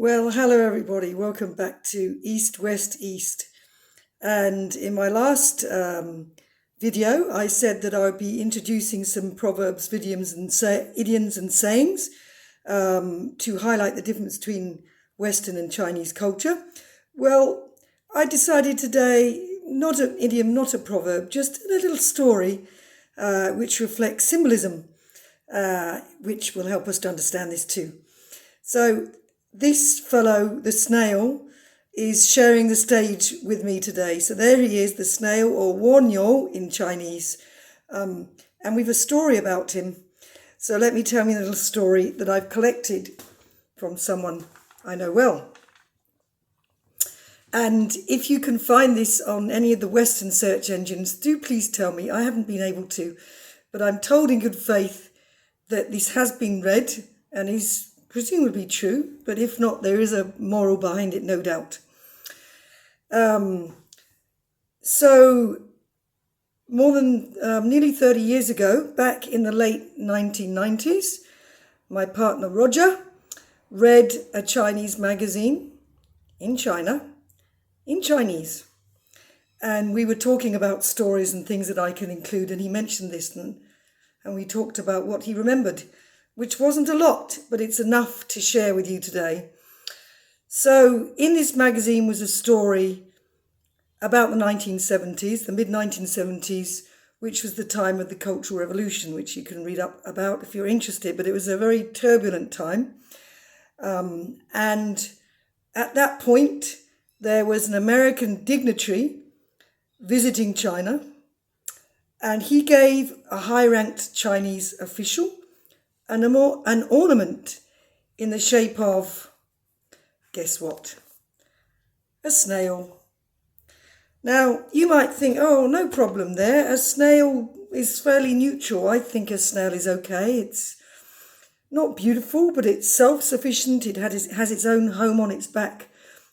Well, hello everybody. Welcome back to East, West, East. And in my last video, I said that I would be introducing some proverbs, idioms, and sayings to highlight the difference between Western and Chinese culture. Well, I decided today, not an idiom, not a proverb, just a little story which reflects symbolism, which will help us to understand this too. So this fellow, the snail, is sharing the stage with me today. So there he is, the snail, or Warnyo in Chinese. And we've a story about him. So let me tell you a little story that I've collected from someone I know well. And if you can find this on any of the Western search engines, do please tell me. I haven't been able to, but I'm told in good faith that this has been read and is presumably true, but if not, there is a moral behind it, no doubt. So more than nearly 30 years ago, back in the late 1990s, my partner Roger read a Chinese magazine in China, in Chinese. And we were talking about stories and things that I can include, and he mentioned this, and we talked about what he remembered, which wasn't a lot, but it's enough to share with you today. So in this magazine was a story about the 1970s, the mid-1970s, which was the time of the Cultural Revolution, which you can read up about if you're interested, but it was a very turbulent time. And at that point, there was an American dignitary visiting China, and he gave a high-ranked Chinese official an ornament in the shape of, guess what? A snail. Now, you might think, oh, no problem there. A snail is fairly neutral. I think a snail is okay. It's not beautiful, but it's self-sufficient. It has its own home on its back.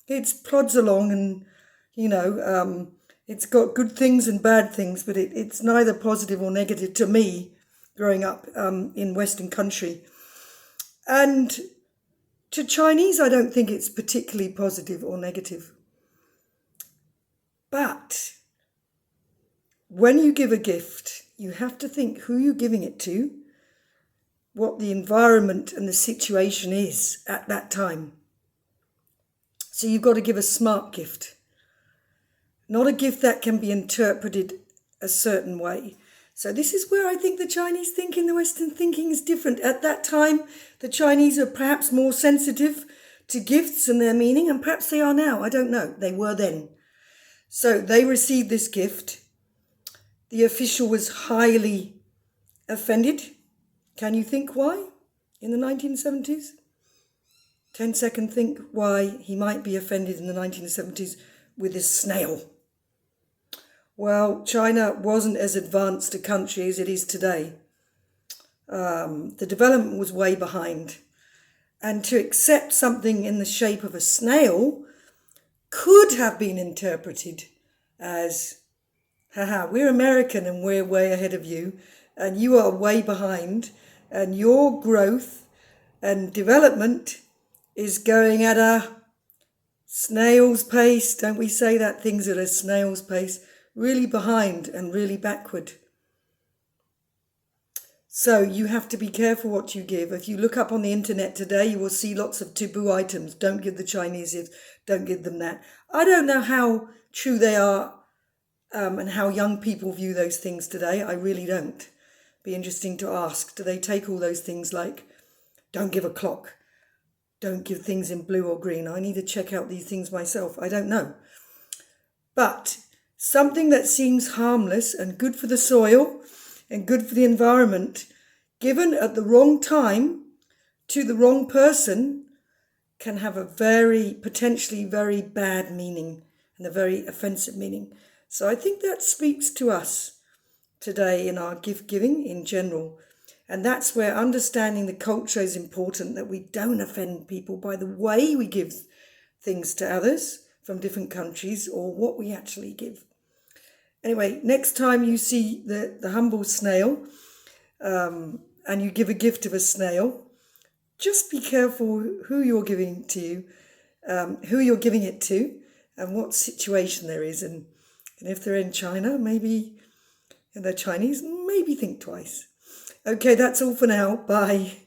It plods along and, it's got good things and bad things, but it's neither positive or negative to me, growing up in Western country. And to Chinese, I don't think it's particularly positive or negative. But when you give a gift, you have to think who you're giving it to, what the environment and the situation is at that time. So you've got to give a smart gift, not a gift that can be interpreted a certain way. So this is where I think the Chinese thinking, the Western thinking is different. At that time, the Chinese are perhaps more sensitive to gifts and their meaning, and perhaps they are now. I don't know. They were then. So they received this gift. The official was highly offended. Can you think why in the 1970s? 10-second think why he might be offended in the 1970s with this snail. Well, China wasn't as advanced a country as it is today. The development was way behind. And to accept something in the shape of a snail could have been interpreted as, haha, we're American and we're way ahead of you, and you are way behind, and your growth and development is going at a snail's pace. Don't we say that? Things at a snail's pace. Really behind and really backward. So you have to be careful what you give. If you look up on the internet today, you will see lots of taboo items. Don't give the Chinese this, don't give them that. I don't know how true they are and how young people view those things today. I really don't. Be interesting to ask. Do they take all those things like, don't give a clock, don't give things in blue or green? I need to check out these things myself. I don't know. But something that seems harmless and good for the soil and good for the environment, given at the wrong time to the wrong person, can have a potentially very bad meaning and a very offensive meaning. So I think that speaks to us today in our gift giving in general. And that's where understanding the culture is important, that we don't offend people by the way we give things to others from different countries or what we actually give. Anyway, next time you see the humble snail and you give a gift of a snail, just be careful who you're giving to, who you're giving it to, and what situation there is. And if they're in China, maybe, and they're Chinese, maybe think twice. Okay, that's all for now. Bye.